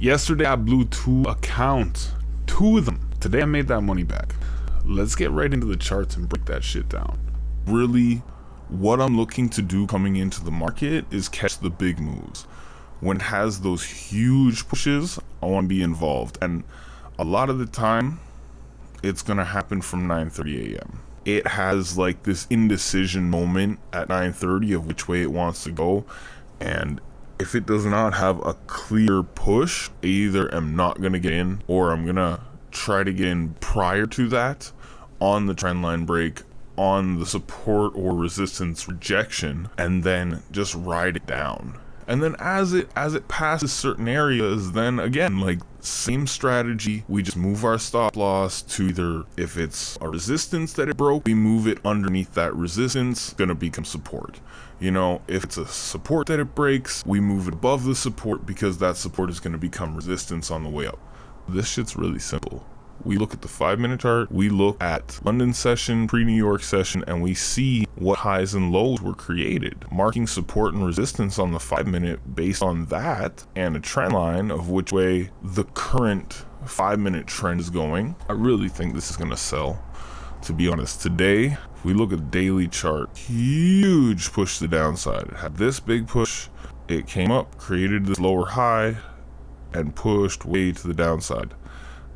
Yesterday I blew 2 accounts. 2 of them. Today I made that money back. Let's get right into the charts and break that shit down. Really, what I'm looking to do coming into the market is catch the big moves. When it has those huge pushes, I want to be involved. And a lot of the time, it's going to happen from 9:30 a.m. It has like this indecision moment at 9:30 of which way it wants to go. And if it does not have a clear push, I either am not going to get in or I'm going to try to get in prior to that on the trend line break, on the support or resistance rejection, and then just ride it down. And then as it passes certain areas, then again, like same strategy, we just move our stop loss to either, if it's a resistance that it broke, we move it underneath that resistance, gonna become support. You know, if it's a support that it breaks, we move it above the support because that support is gonna become resistance on the way up. This shit's really simple. We look at the 5-minute chart, we look at London session, pre-New York session, and we see what highs and lows were created, marking support and resistance on the 5-minute based on that, and a trend line of which way the current 5-minute trend is going. I really think this is going to sell, to be honest. Today, if we look at the daily chart, huge push to the downside. It had this big push, it came up, created this lower high, and pushed way to the downside.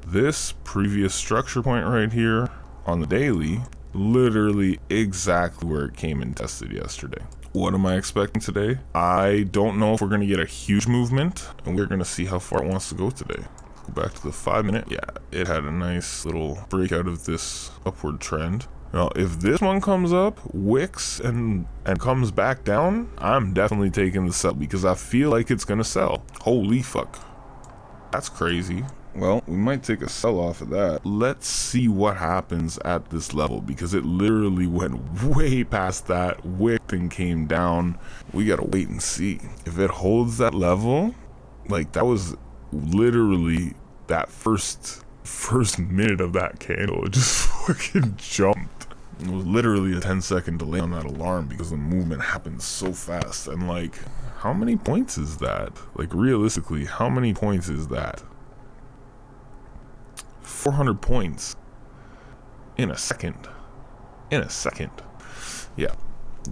This previous structure point right here on the daily, literally exactly where it came and tested yesterday. What am I expecting today? I don't know if we're going to get a huge movement, and we're going to see how far it wants to go today. Go back to the 5-minute. Yeah, it had a nice little breakout of this upward trend. Now, if this one comes up, wicks, and comes back down, I'm definitely taking the sell because I feel like it's going to sell. Holy fuck. That's crazy. Well, we might take a sell off of that. Let's see what happens at this level because it literally went way past that, wicked and came down. We gotta wait and see. If it holds that level, like that was literally that first minute of that candle, it just fucking jumped. It was literally a 10-second delay on that alarm because the movement happened so fast. And like, how many points is that? Like realistically, how many points is that? 400 points in a second. Yeah,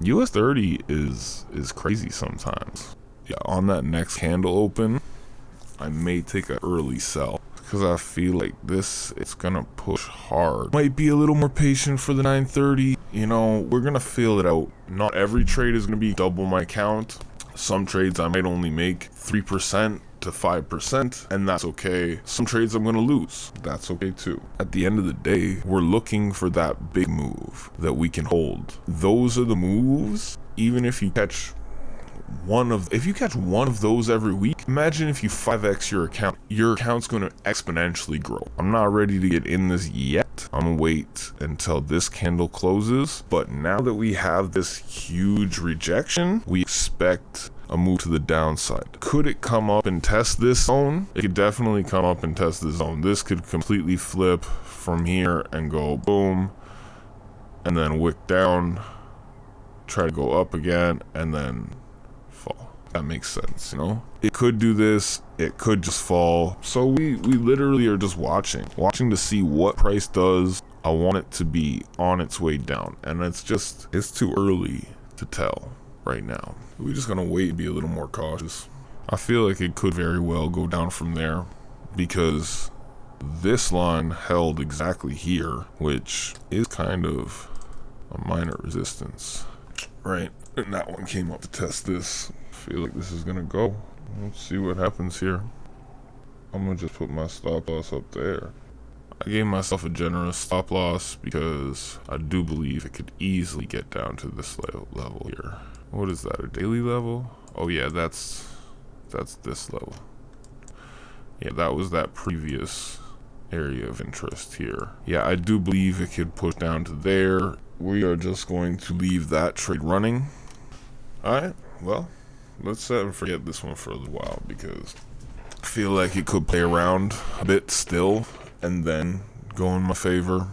US 30 is crazy sometimes. Yeah, on that next candle open, I may take an early sell because I feel like it's gonna push hard. Might be a little more patient for the 9:30. You know, we're gonna feel it out. Not every trade is gonna be double my count. Some trades I might only make 3% to 5%, and that's okay. Some trades I'm gonna lose. That's okay too. At the end of the day, we're looking for that big move that we can hold. Those are the moves. Even if you catch one of those every week, imagine if you 5x your account's gonna exponentially grow. I'm not ready to get in this yet. I'm gonna wait until this candle closes. But now that we have this huge rejection, we expect a move to the downside. Could it come up and test this zone? It could definitely come up and test this zone. This could completely flip from here and go boom, and then wick down, try to go up again, and then fall. That makes sense, you know? It could do this, it could just fall. So we literally are just watching to see what price does. I want it to be on its way down, and it's too early to tell right now. We're just gonna wait and be a little more cautious. I feel like it could very well go down from there because this line held exactly here, which is kind of a minor resistance, right? And that one came up to test this. I feel like this is gonna go. Let's see what happens here. I'm gonna just put my stop loss up there. I gave myself a generous stop loss because I do believe it could easily get down to this level here. What is that, a daily level? Oh yeah, that's this level. Yeah, that was that previous area of interest here. Yeah, I do believe it could push down to there. We are just going to leave that trade running. Alright, well, let's set and forget this one for a little while because I feel like it could play around a bit still and then go in my favor.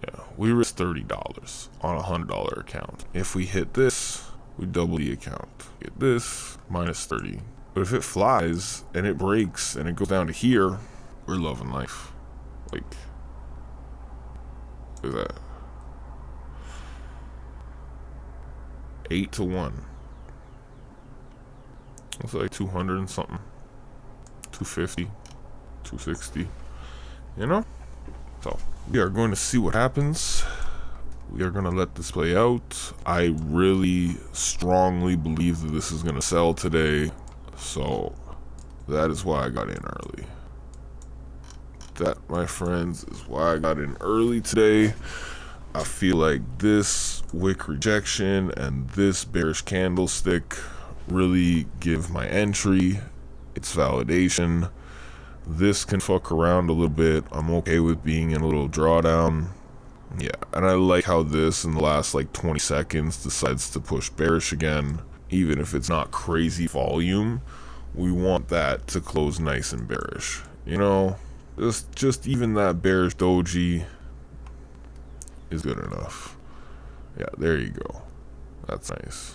Yeah, we risked $30 on a $100 account. If we hit this, we double the account. Get this, minus 30. But if it flies and it breaks and it goes down to here, we're loving life. Like, look at that. 8-1. It's like 200 and something. 250, 260. You know? So, we are going to see what happens. We are going to let this play out. I really strongly believe that this is going to sell today. So, that is why I got in early. That, my friends, is why I got in early today. I feel like this wick rejection and this bearish candlestick really give my entry its validation. This can fuck around a little bit. I'm okay with being in a little drawdown. Yeah, and I like how this in the last like 20 seconds decides to push bearish again. Even if it's not crazy volume, we want that to close nice and bearish. You know, just even that bearish doji is good enough. Yeah, there you go. That's nice.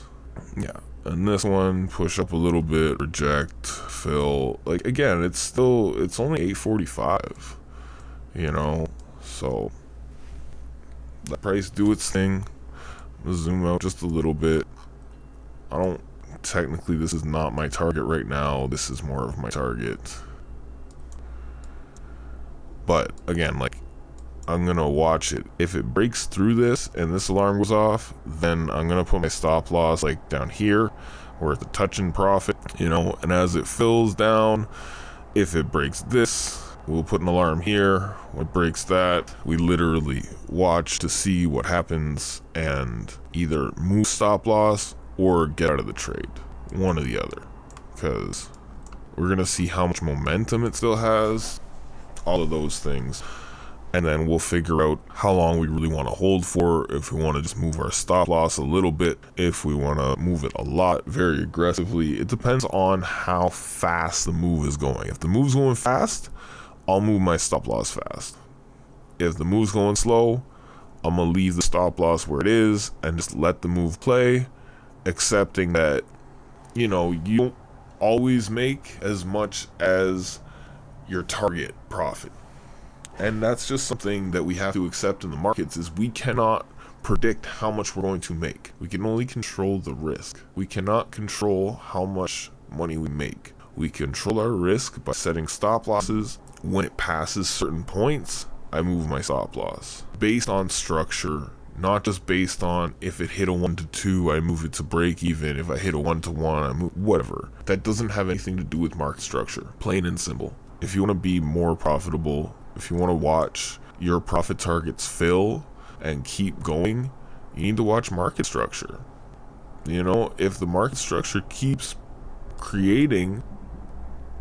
Yeah, and this one, push up a little bit, reject, fill. Like, again, it's only 845, you know, so let price do its thing. I'm gonna zoom out just a little bit. Technically, this is not my target right now. This is more of my target. But, again, like, I'm gonna watch it. If it breaks through this and this alarm goes off, then I'm gonna put my stop loss like down here where it's a touching profit, you know, and as it fills down, if it breaks this, we'll put an alarm here. When it breaks that, we literally watch to see what happens and either move stop loss or get out of the trade. One or the other. Because we're gonna see how much momentum it still has. All of those things. And then we'll figure out how long we really want to hold for, if we want to just move our stop loss a little bit, if we want to move it a lot, very aggressively. It depends on how fast the move is going. If the move's going fast, I'll move my stop loss fast. If the move's going slow, I'm going to leave the stop loss where it is and just let the move play, accepting that, you know, you don't always make as much as your target profit. And that's just something that we have to accept in the markets, is we cannot predict how much we're going to make. We can only control the risk. We cannot control how much money we make. We control our risk by setting stop losses. When it passes certain points, I move my stop loss. Based on structure, not just based on if it hit a 1 to 2, I move it to break even. If I hit a 1 to 1, I move whatever. That doesn't have anything to do with market structure. Plain and simple. If you want to be more profitable, if you want to watch your profit targets fill and keep going, you need to watch market structure. You know, if the market structure keeps creating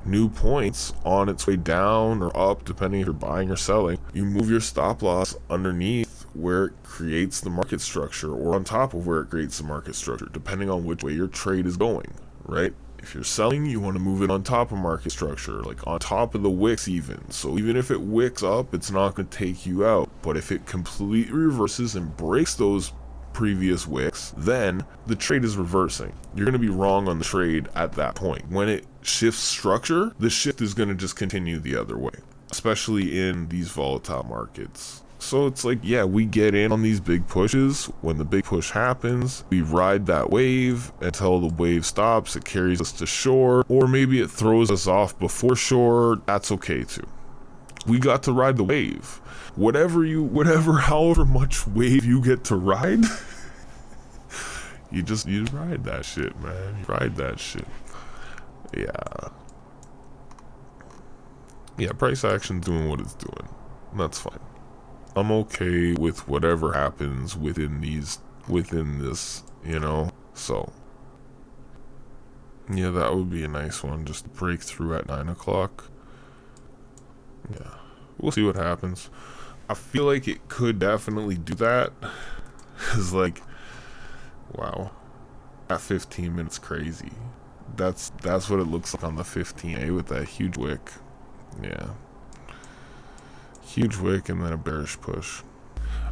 new points on its way down or up, depending if you're buying or selling, you move your stop loss underneath where it creates the market structure, or on top of where it creates the market structure, depending on which way your trade is going, right? If you're selling, you want to move it on top of market structure, like on top of the wicks even. So even if it wicks up, it's not going to take you out. But if it completely reverses and breaks those previous wicks, then the trade is reversing. You're going to be wrong on the trade at that point. When it shifts structure, the shift is going to just continue the other way, especially in these volatile markets. So it's like, yeah, we get in on these big pushes. When the big push happens, we ride that wave until the wave stops. It carries us to shore, or maybe it throws us off before shore. That's okay too. We got to ride the wave. However much wave you get to ride, you ride that shit, man. You ride that shit. Yeah, price action doing what it's doing. That's fine. I'm okay with whatever happens within this, you know. So yeah, that would be a nice one, just to break through at 9 o'clock. Yeah, we'll see what happens. I feel like it could definitely do that. It's like, wow, at 15 minutes crazy. That's what it looks like on the 15A with that huge wick. Yeah. Huge wick and then a bearish push.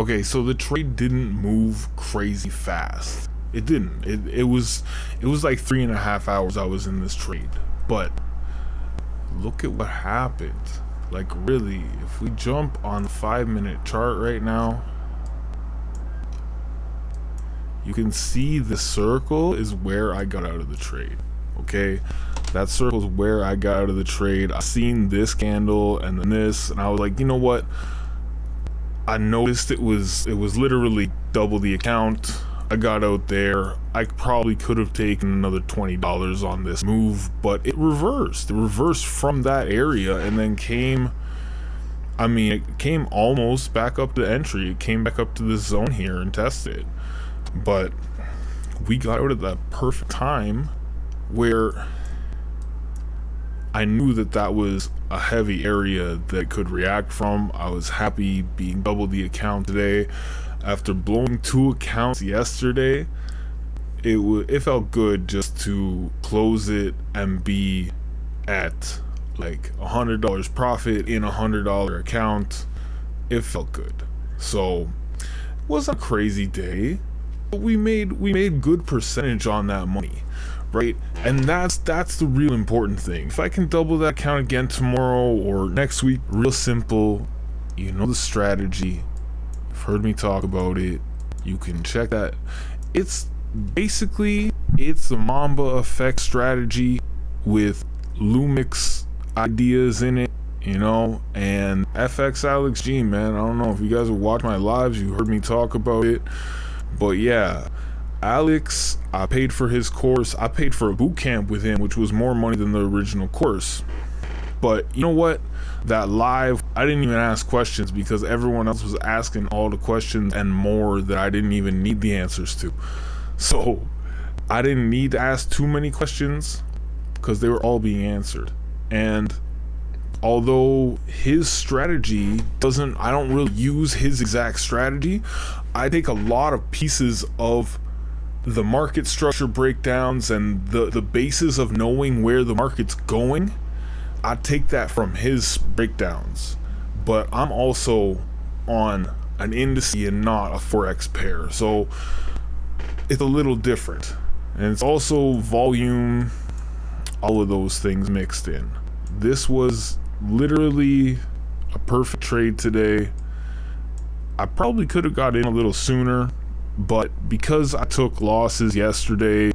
Okay, so the trade didn't move crazy fast. It didn't. It was like 3.5 hours I was in this trade. But look at what happened. Like, really, if we jump on the 5-minute chart right now, you can see the circle is where I got out of the trade. Okay, that circle is where I got out of the trade. I seen this candle and then this, and I was like, you know what, I noticed it was literally double the account. I got out there. I probably could have taken another $20 on this move, but it reversed from that area and then came, I mean, it came almost back up to entry. It came back up to this zone here and tested it. But we got out at that perfect time where I knew that that was a heavy area that could react from. I was happy being double the account today. After blowing 2 accounts yesterday, it felt good just to close it and be at like $100 profit in a $100 account. It felt good. So it wasn't a crazy day, but we made good percentage on that money, right? And that's the real important thing. If I can double that account again tomorrow or next week, real simple. You know the strategy. You've heard me talk about it. You can check that. It's basically the Mamba effect strategy with Lumix ideas in it, you know, and FX Alex G, man. I don't know if you guys have watched my lives, you heard me talk about it. But yeah, Alex, I paid for his course. I paid for a boot camp with him, which was more money than the original course. But you know what? That live, I didn't even ask questions because everyone else was asking all the questions and more that I didn't even need the answers to. So I didn't need to ask too many questions because they were all being answered. And although his strategy I don't really use his exact strategy, I take a lot of pieces of the market structure breakdowns and the basis of knowing where the market's going. I take that from his breakdowns, but I'm also on an indice and not a forex pair, so it's a little different. And it's also volume, all of those things mixed in. This was literally a perfect trade today. I probably could have got in a little sooner, but because I took losses yesterday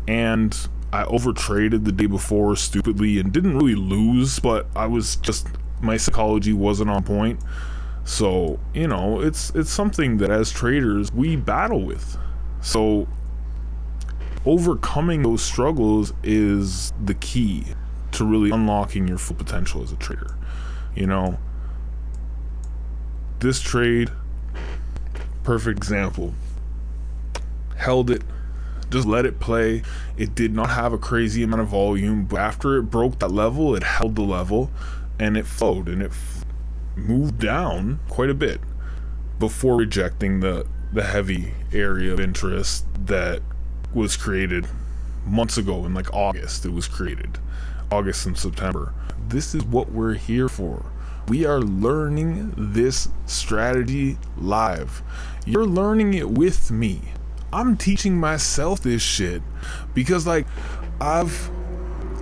and I overtraded the day before stupidly and didn't really lose, but my psychology wasn't on point. So, you know, it's something that as traders we battle with. So overcoming those struggles is the key to really unlocking your full potential as a trader. You know, this trade, perfect example. Held it, just let it play. It did not have a crazy amount of volume, but after it broke that level, it held the level and it flowed and it moved down quite a bit before rejecting the heavy area of interest that was created months ago in like August. It was created August and September. This is what we're here for. We are learning this strategy live. You're learning it with me. I'm teaching myself this shit because like I've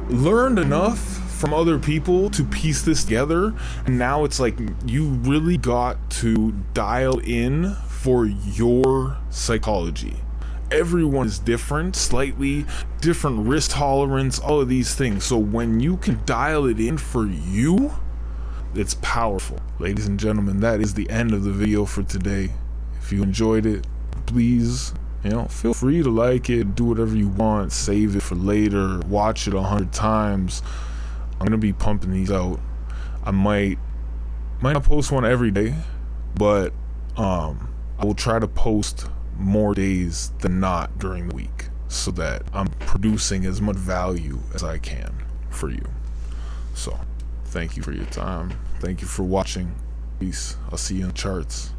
learned enough from other people to piece this together, and now it's like you really got to dial in for your psychology. Everyone is different, slightly different risk tolerance, all of these things. So when you can dial it in for you, it's powerful. Ladies and gentlemen, that is the end of the video for today. If you enjoyed it, please, feel free to like it, do whatever you want, save it for later, watch it 100 times. I'm gonna be pumping these out. I might not post one every day, but I will try to post more days than not during the week so that I'm producing as much value as I can for you. So thank you for your time. Thank you for watching. Peace. I'll see you in the charts.